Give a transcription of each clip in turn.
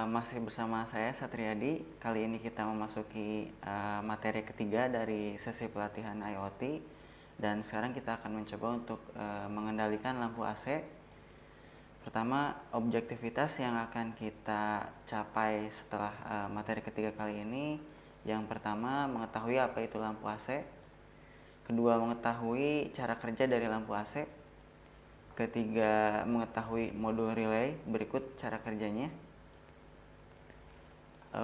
Masih bersama saya Satriadi. Kali ini kita memasuki materi ketiga dari sesi pelatihan IoT. Dan sekarang kita akan mencoba untuk mengendalikan lampu AC. Pertama, objektivitas yang akan kita capai setelah materi ketiga kali ini. Yang pertama, mengetahui apa itu lampu AC. Kedua, mengetahui cara kerja dari lampu AC. Ketiga, mengetahui modul relay. Berikut cara kerjanya.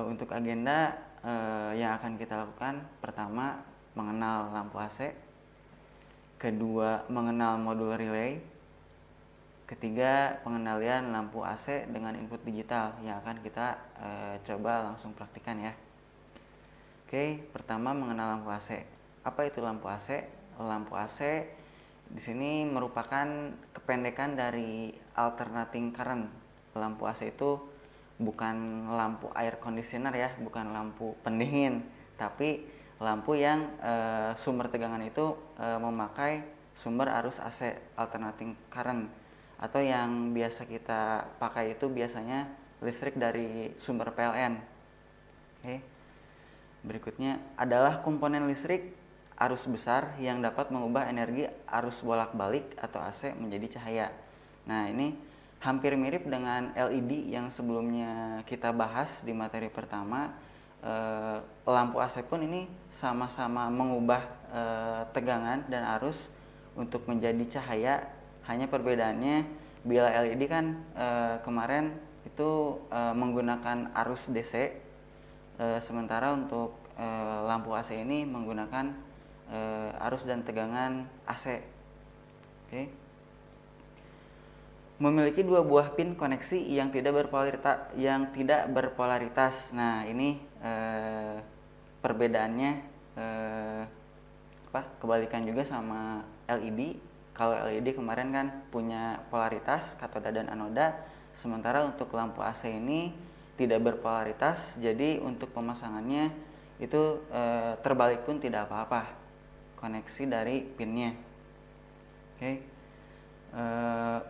Untuk agenda yang akan kita lakukan, pertama, mengenal lampu AC. Kedua, mengenal modul relay. Ketiga, pengendalian lampu AC dengan input digital yang akan kita coba langsung praktikan ya. Pertama, mengenal lampu AC. Apa itu lampu AC? Lampu AC di sini merupakan kependekan dari alternating current. Lampu AC itu bukan lampu air conditioner ya, bukan lampu pendingin, tapi lampu yang sumber tegangan itu memakai sumber arus AC, alternating current, atau yang biasa kita pakai itu biasanya listrik dari sumber PLN. Berikutnya adalah komponen listrik arus besar yang dapat mengubah energi arus bolak-balik atau AC menjadi cahaya. Nah, ini hampir mirip dengan LED yang sebelumnya kita bahas di materi pertama. Lampu AC pun ini sama-sama mengubah tegangan dan arus untuk menjadi cahaya. Hanya perbedaannya bila LED kan kemarin itu menggunakan arus DC, sementara untuk lampu AC ini menggunakan arus dan tegangan AC. Memiliki dua buah pin koneksi yang tidak berpolaritas. Nah, ini perbedaannya kebalikan juga sama LED. Kalau LED kemarin kan punya polaritas katoda dan anoda, sementara untuk lampu AC ini tidak berpolaritas. Jadi untuk pemasangannya itu terbalik pun tidak apa-apa koneksi dari pinnya.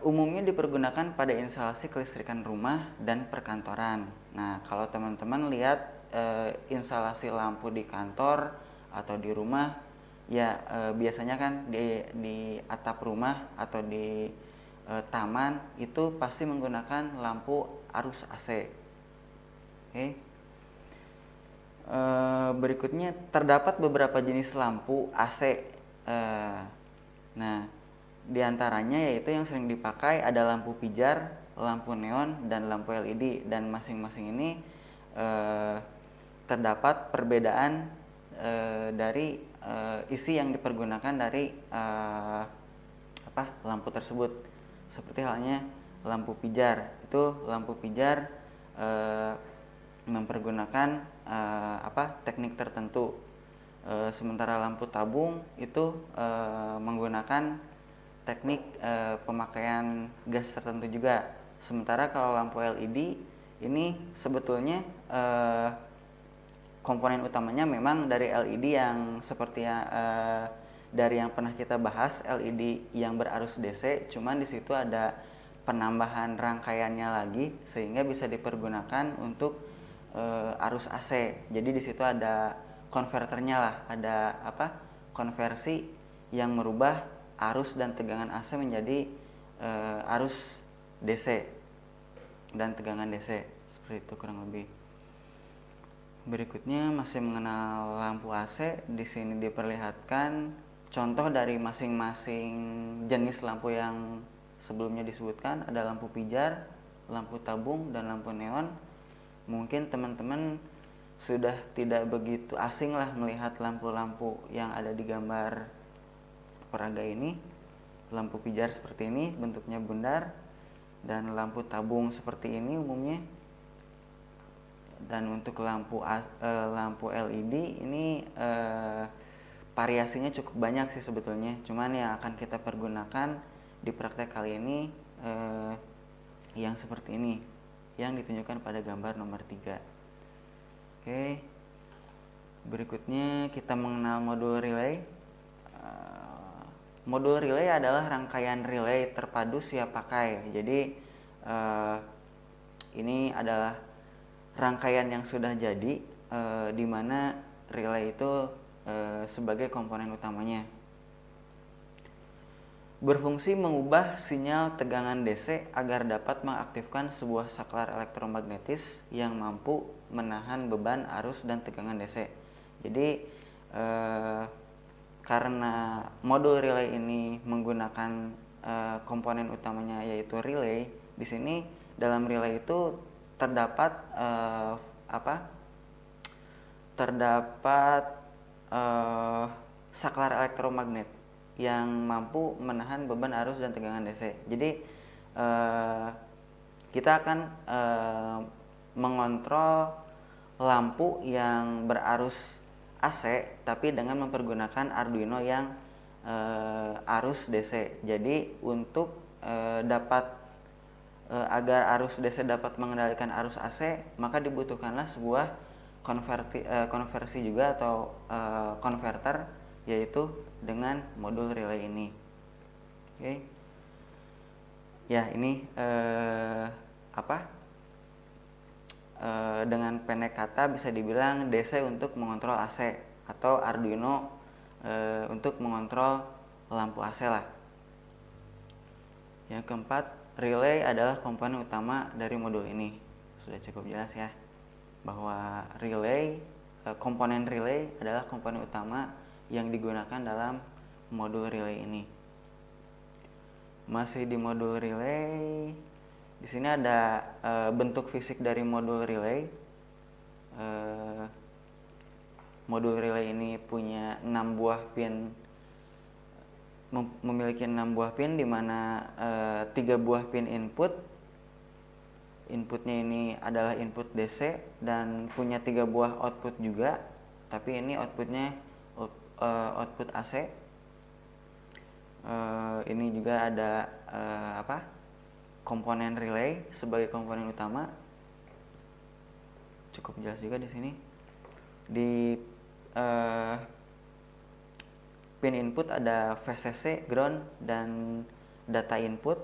Umumnya dipergunakan pada instalasi kelistrikan rumah dan perkantoran. Nah, kalau teman-teman lihat instalasi lampu di kantor atau di rumah, ya biasanya kan di atap rumah atau di taman itu pasti menggunakan lampu arus AC. Berikutnya terdapat beberapa jenis lampu AC. Nah, diantaranya yaitu yang sering dipakai ada lampu pijar, lampu neon, dan lampu LED. Dan masing-masing ini terdapat perbedaan dari isi yang dipergunakan dari lampu tersebut. Seperti halnya lampu pijar. Itu lampu pijar mempergunakan teknik tertentu, sementara lampu tabung itu menggunakan teknik pemakaian gas tertentu juga. Sementara kalau lampu LED ini sebetulnya komponen utamanya memang dari LED yang seperti dari yang pernah kita bahas, LED yang berarus DC, cuman di situ ada penambahan rangkaiannya lagi sehingga bisa dipergunakan untuk arus AC. Jadi di situ ada konverternya lah, ada konversi yang merubah arus dan tegangan AC menjadi arus DC dan tegangan DC. Seperti itu kurang lebih. Berikutnya masih mengenal lampu AC. Di sini diperlihatkan contoh dari masing-masing jenis lampu yang sebelumnya disebutkan. Ada lampu pijar, lampu tabung, dan lampu neon. Mungkin teman-teman sudah tidak begitu asing lah melihat lampu-lampu yang ada di gambar peraga ini. Lampu pijar seperti ini, bentuknya bundar, dan lampu tabung seperti ini umumnya. Dan untuk lampu LED ini variasinya cukup banyak sih sebetulnya. Cuman yang akan kita pergunakan di praktek kali ini yang seperti ini, yang ditunjukkan pada gambar nomor 3. Berikutnya kita mengenal modul relay. Modul relay adalah rangkaian relay terpadu siap pakai. Jadi ini adalah rangkaian yang sudah jadi, di mana relay itu sebagai komponen utamanya. Berfungsi mengubah sinyal tegangan DC agar dapat mengaktifkan sebuah saklar elektromagnetis yang mampu menahan beban arus dan tegangan DC. Jadi karena modul relay ini menggunakan komponen utamanya yaitu relay, di sini dalam relay itu terdapat saklar elektromagnet yang mampu menahan beban arus dan tegangan DC. Jadi kita akan mengontrol lampu yang berarus AC tapi dengan mempergunakan Arduino yang arus DC. Jadi untuk agar arus DC dapat mengendalikan arus AC, maka dibutuhkanlah sebuah konversi juga atau konverter, yaitu dengan modul relay ini. Oke. Ya, ini dengan pendek kata bisa dibilang DC untuk mengontrol AC atau Arduino untuk mengontrol lampu AC lah. Yang keempat, relay adalah komponen utama dari modul ini. Sudah cukup jelas ya, bahwa relay, komponen relay adalah komponen utama yang digunakan dalam modul relay ini. Masih di modul relay, di sini ada bentuk fisik dari modul relay. Modul relay ini punya 6 buah pin, memiliki 6 buah pin, di mana 3 buah pin inputnya ini adalah input DC, dan punya 3 buah output juga, tapi ini outputnya output AC. Ini juga ada komponen relay sebagai komponen utama. Cukup jelas juga di sini. Di pin input ada VCC, ground, dan data input.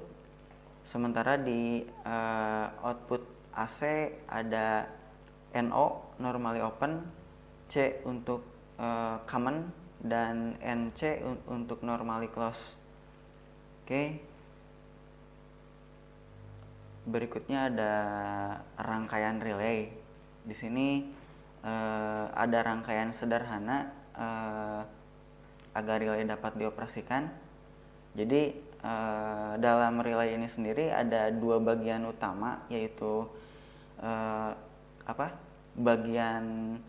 Sementara di output AC ada NO, normally open, C untuk common, dan NC untuk normally close. Oke. Berikutnya ada rangkaian relay. Di sini ada rangkaian sederhana agar relay dapat dioperasikan. Jadi dalam relay ini sendiri ada 2 bagian utama, yaitu bagian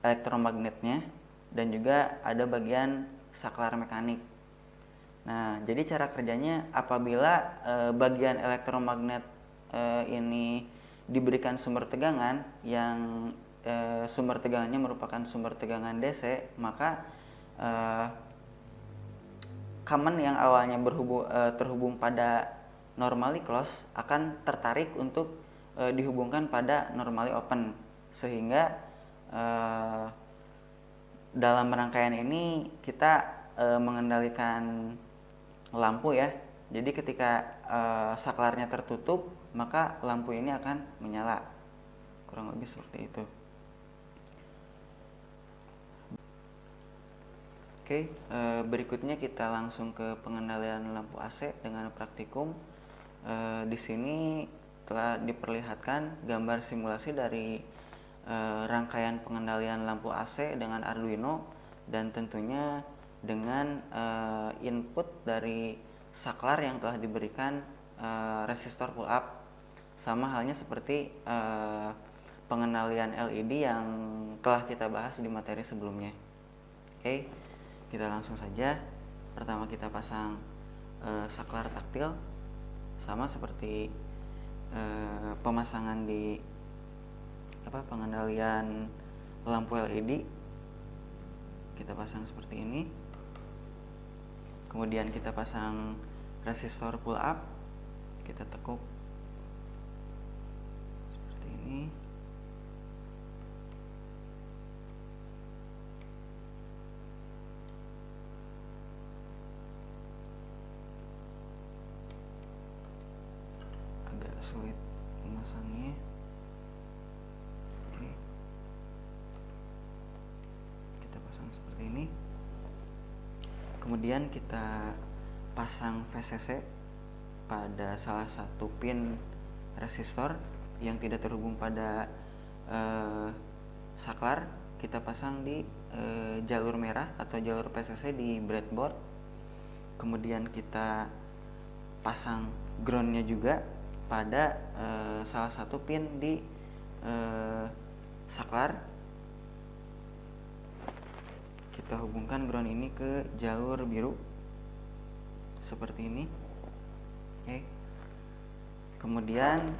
elektromagnetnya dan juga ada bagian saklar mekanik. Nah, jadi cara kerjanya, apabila bagian elektromagnet ini diberikan sumber tegangan yang sumber tegangannya merupakan sumber tegangan DC, maka common yang awalnya terhubung pada normally close akan tertarik untuk dihubungkan pada normally open, sehingga dalam rangkaian ini kita mengendalikan lampu ya. Jadi ketika saklarnya tertutup, maka lampu ini akan menyala. Kurang lebih seperti itu. Oke, berikutnya kita langsung ke pengendalian lampu AC dengan praktikum. Di sini telah diperlihatkan gambar simulasi dari rangkaian pengendalian lampu AC dengan Arduino, dan tentunya dengan input dari saklar yang telah diberikan resistor pull up, sama halnya seperti pengendalian LED yang telah kita bahas di materi sebelumnya. Oke, kita langsung saja. Pertama kita pasang saklar taktil, sama seperti pemasangan di pengendalian lampu LED. Kita pasang seperti ini. Kemudian kita pasang resistor pull up, kita tekuk seperti ini. Agak sulit memasangnya. Oke, kita pasang seperti ini. Kemudian kita pasang VCC pada salah satu pin resistor yang tidak terhubung pada saklar. Kita pasang di jalur merah atau jalur VCC di breadboard. Kemudian kita pasang groundnya juga pada salah satu pin di saklar. Kita hubungkan ground ini ke jalur biru seperti ini. Oke. Kemudian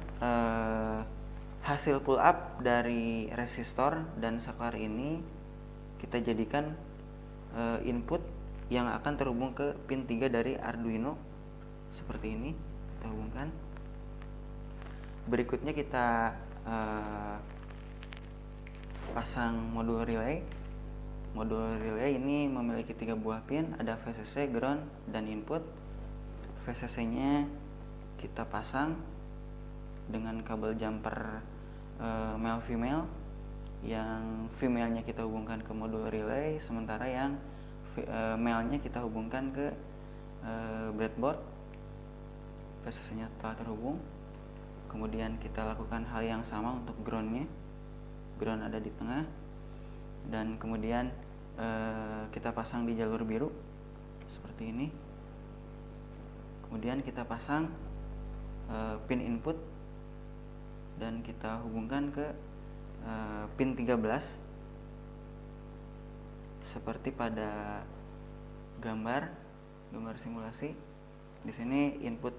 hasil pull up dari resistor dan saklar ini kita jadikan input yang akan terhubung ke pin 3 dari Arduino seperti ini. Kita hubungkan. Berikutnya kita pasang modul relay. Modul relay ini memiliki 3 buah pin, ada VCC, ground, dan input. VCC-nya kita pasang dengan kabel jumper male female. Yang female-nya kita hubungkan ke modul relay, sementara yang male-nya kita hubungkan ke breadboard. VCC-nya telah terhubung. Kemudian kita lakukan hal yang sama untuk ground-nya. Ground ada di tengah. Dan kemudian kita pasang di jalur biru seperti ini. Kemudian kita pasang pin input dan kita hubungkan ke pin 13 seperti pada gambar simulasi. Di sini input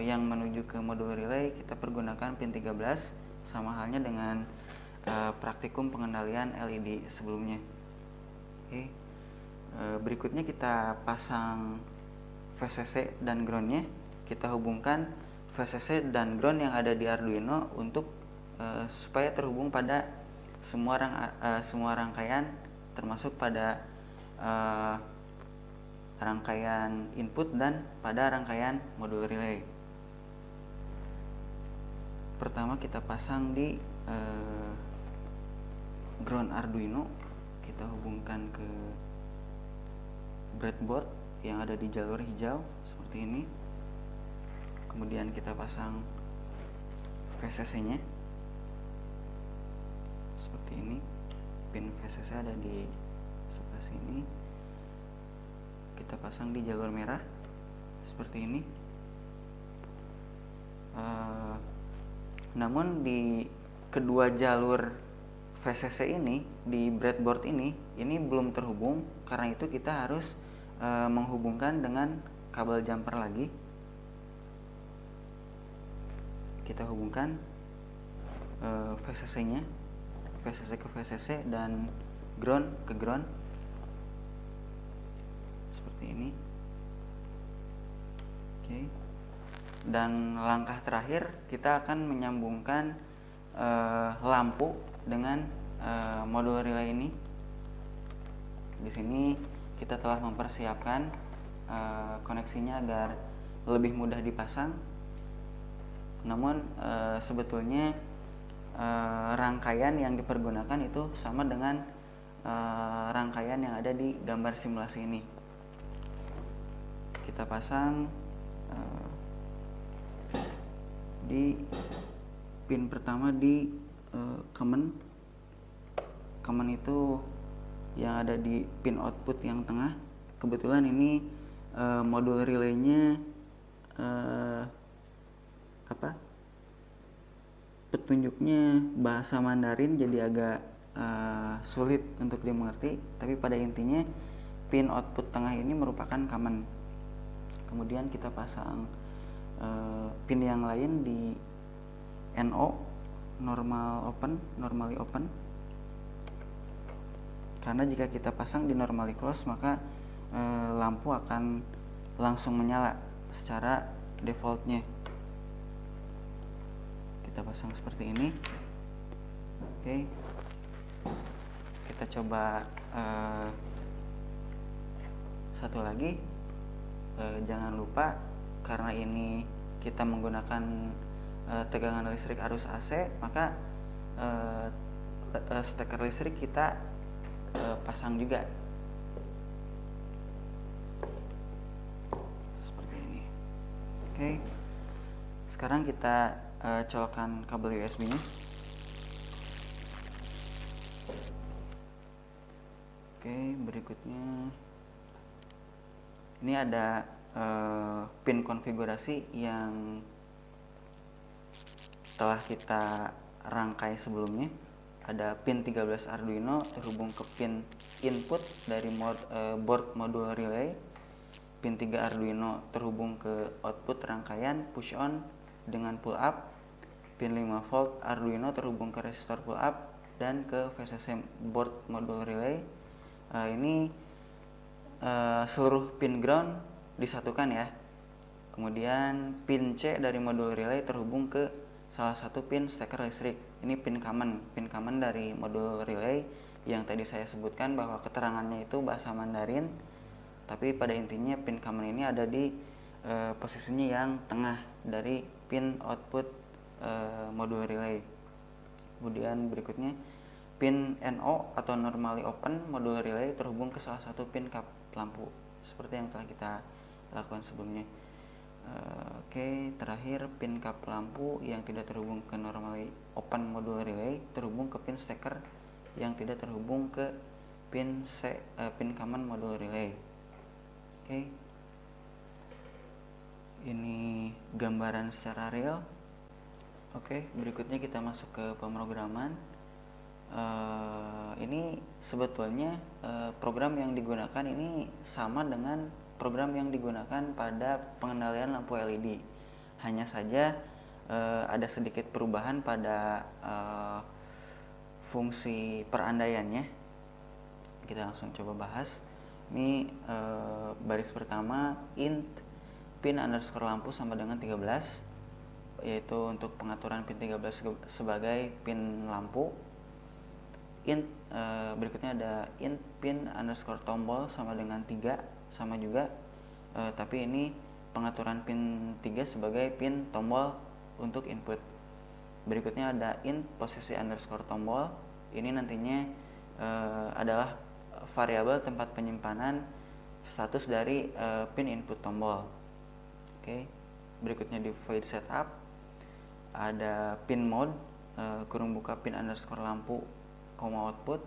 yang menuju ke modul relay kita pergunakan pin 13, sama halnya dengan praktikum pengendalian LED sebelumnya. Oke. Berikutnya kita pasang VCC dan groundnya. Kita hubungkan VCC dan ground yang ada di Arduino untuk supaya terhubung pada semua rangkaian, termasuk pada rangkaian input dan pada rangkaian modul relay. Pertama kita pasang di ground Arduino, kita hubungkan ke breadboard yang ada di jalur hijau seperti ini. Kemudian kita pasang VCC-nya seperti ini. Pin VCC ada di sebelah sini. Kita pasang di jalur merah seperti ini. Namun di kedua jalur VCC ini di breadboard ini belum terhubung. Karena itu kita harus menghubungkan dengan kabel jumper lagi. Kita hubungkan VCC-nya, VCC ke VCC dan ground ke ground seperti ini. Oke. Dan langkah terakhir kita akan menyambungkan lampu dengan modul relay ini. Di sini kita telah mempersiapkan koneksinya agar lebih mudah dipasang. Namun sebetulnya rangkaian yang dipergunakan itu sama dengan rangkaian yang ada di gambar simulasi ini. Kita pasang di pin pertama di common itu yang ada di pin output yang tengah. Kebetulan ini modul relaynya petunjuknya bahasa Mandarin, jadi agak sulit untuk dimengerti, tapi pada intinya pin output tengah ini merupakan common. Kemudian kita pasang pin yang lain di NO, normally open. Karena jika kita pasang di normally close, maka lampu akan langsung menyala secara defaultnya. Kita pasang seperti ini. Oke. Kita coba satu lagi. Jangan lupa, karena ini kita menggunakan tegangan listrik arus AC, maka steker listrik kita pasang juga seperti ini. Oke, sekarang kita colokkan kabel USB-nya. Oke, berikutnya ini ada pin konfigurasi yang telah kita rangkai sebelumnya. Ada pin 13 Arduino terhubung ke pin input dari board modul relay. Pin 3 Arduino terhubung ke output rangkaian push on dengan pull up. Pin 5 volt Arduino terhubung ke resistor pull up dan ke VCC board modul relay. Ini seluruh pin ground disatukan ya. Kemudian pin C dari modul relay terhubung ke salah satu pin steker listrik. Ini pin common dari modul relay yang tadi saya sebutkan bahwa keterangannya itu bahasa Mandarin, tapi pada intinya pin common ini ada di posisinya yang tengah dari pin output modul relay. Kemudian berikutnya pin NO atau normally open modul relay terhubung ke salah satu pin kap lampu seperti yang telah kita lakukan sebelumnya. Oke, terakhir pin kap lampu yang tidak terhubung ke normally open modul relay terhubung ke pin steker yang tidak terhubung ke pin common modul relay. Oke, ini gambaran secara real. Oke, berikutnya kita masuk ke pemrograman. Ini sebetulnya program yang digunakan ini sama dengan program yang digunakan pada pengendalian lampu LED. Hanya saja ada sedikit perubahan pada fungsi perandaiannya. Kita langsung coba bahas. Ini baris pertama int pin underscore lampu sama dengan 13, yaitu untuk pengaturan pin 13 sebagai pin lampu. Int berikutnya ada int pin underscore tombol sama dengan 3, sama juga, tapi ini pengaturan pin 3 sebagai pin tombol untuk input. Berikutnya ada int posisi underscore tombol. Ini nantinya adalah variabel tempat penyimpanan status dari pin input tombol. Oke. Berikutnya di void setup ada pin mode kurung buka pin underscore lampu koma output.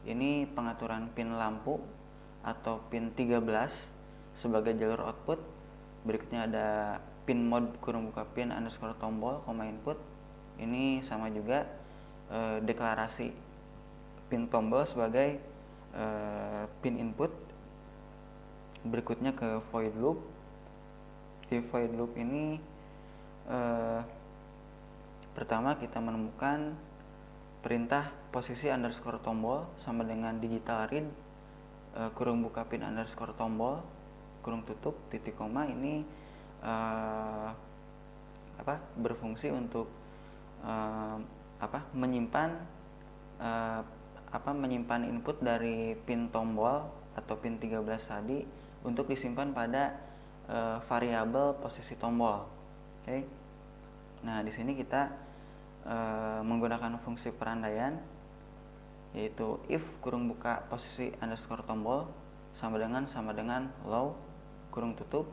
Ini pengaturan pin lampu atau pin 13 sebagai jalur output. Berikutnya ada pin mode kurung buka pin underscore tombol koma input. Ini sama juga deklarasi pin tombol sebagai pin input. Berikutnya ke void loop. Di void loop ini pertama kita menemukan perintah posisi underscore tombol sama dengan digital read kurung buka pin underscore tombol kurung tutup titik koma. Ini berfungsi untuk menyimpan input dari pin tombol atau pin 13 tadi untuk disimpan pada variabel posisi tombol. Oke. Nah, di sini kita menggunakan fungsi perandaian, yaitu if kurung buka posisi underscore tombol sama dengan low kurung tutup,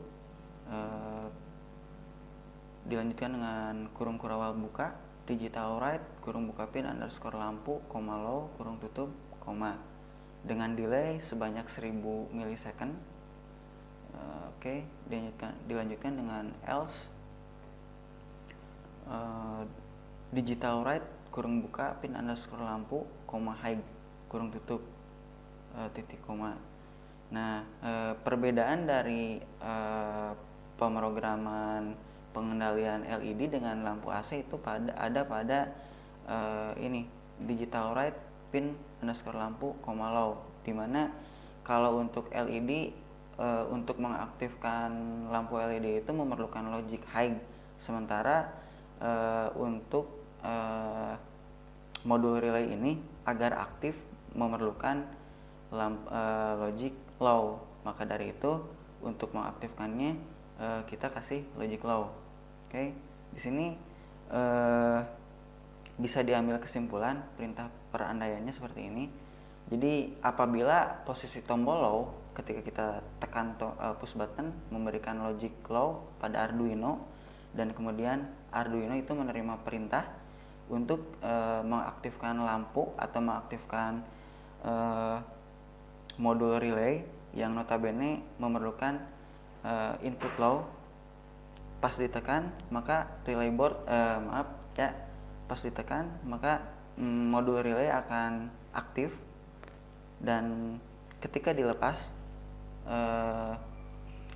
dilanjutkan dengan kurung kurawal buka digital write kurung buka pin underscore lampu koma low kurung tutup koma dengan delay sebanyak 1000 milisecond. Oke, dilanjutkan dengan else digital write kurung buka pin underscore lampu koma high kurung tutup titik koma. Nah, perbedaan dari pemrograman pengendalian LED dengan lampu AC itu ada pada ini digital write pin underscore lampu koma low, dimana kalau untuk LED untuk mengaktifkan lampu LED itu memerlukan logic high, sementara untuk modul relay ini agar aktif memerlukan logic low. Maka dari itu untuk mengaktifkannya kita kasih logic low. Oke. Di sini eh, bisa diambil kesimpulan perintah perandaiannya seperti ini. Jadi apabila posisi tombol low ketika kita tekan push button memberikan logic low pada Arduino, dan kemudian Arduino itu menerima perintah untuk mengaktifkan lampu atau mengaktifkan modul relay yang notabene memerlukan input low. Pas ditekan maka relay board pas ditekan maka modul relay akan aktif, dan ketika dilepas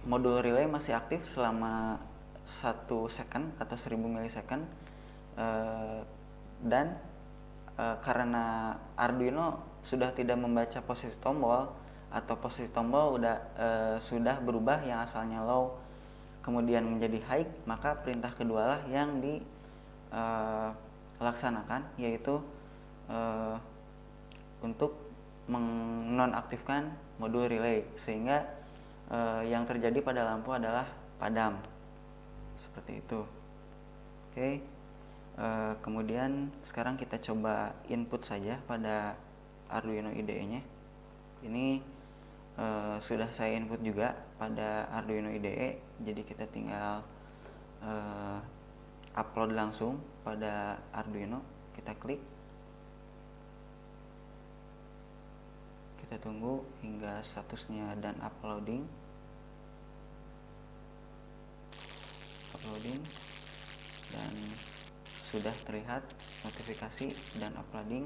modul relay masih aktif selama 1 second atau 1000 milisecond, dan karena Arduino sudah tidak membaca posisi tombol atau posisi tombol sudah berubah yang asalnya low kemudian menjadi high, maka perintah kedua lah yang dilaksanakan, yaitu untuk menonaktifkan modul relay, sehingga yang terjadi pada lampu adalah padam seperti itu. Oke. Kemudian sekarang kita coba input saja pada Arduino IDE-nya. Ini sudah saya input juga pada Arduino IDE, jadi kita tinggal upload langsung pada Arduino. Kita klik, kita tunggu hingga statusnya dan uploading, dan sudah terlihat notifikasi dan uploading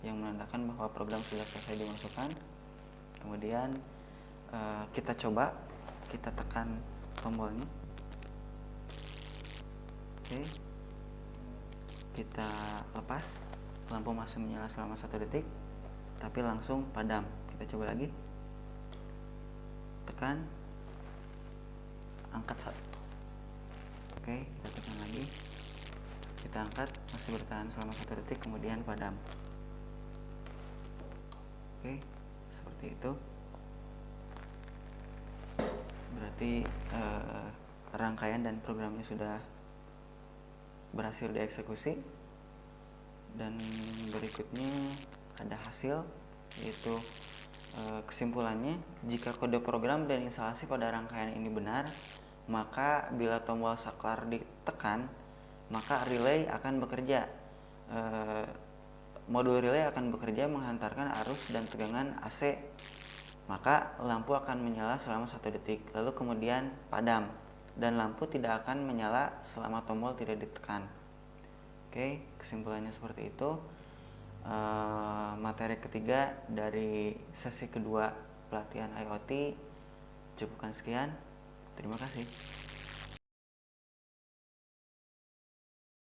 yang menandakan bahwa program sudah selesai dimasukkan. Kemudian kita coba, kita tekan tombolnya. Oke, kita lepas, lampu masih menyala selama 1 detik tapi langsung padam. Kita coba lagi, tekan, angkat 1. Oke, kita tekan lagi, kita angkat, masih bertahan selama 1 detik kemudian padam. Oke, seperti itu. Berarti rangkaian dan programnya sudah berhasil dieksekusi, dan berikutnya ada hasil, yaitu kesimpulannya, jika kode program dan instalasi pada rangkaian ini benar, maka bila tombol saklar ditekan maka relay akan bekerja. Modul relay akan bekerja menghantarkan arus dan tegangan AC, maka lampu akan menyala selama 1 detik lalu kemudian padam, dan lampu tidak akan menyala selama tombol tidak ditekan. Oke, kesimpulannya seperti itu. Materi ketiga dari sesi kedua pelatihan IoT cukupkan sekian. Terima kasih.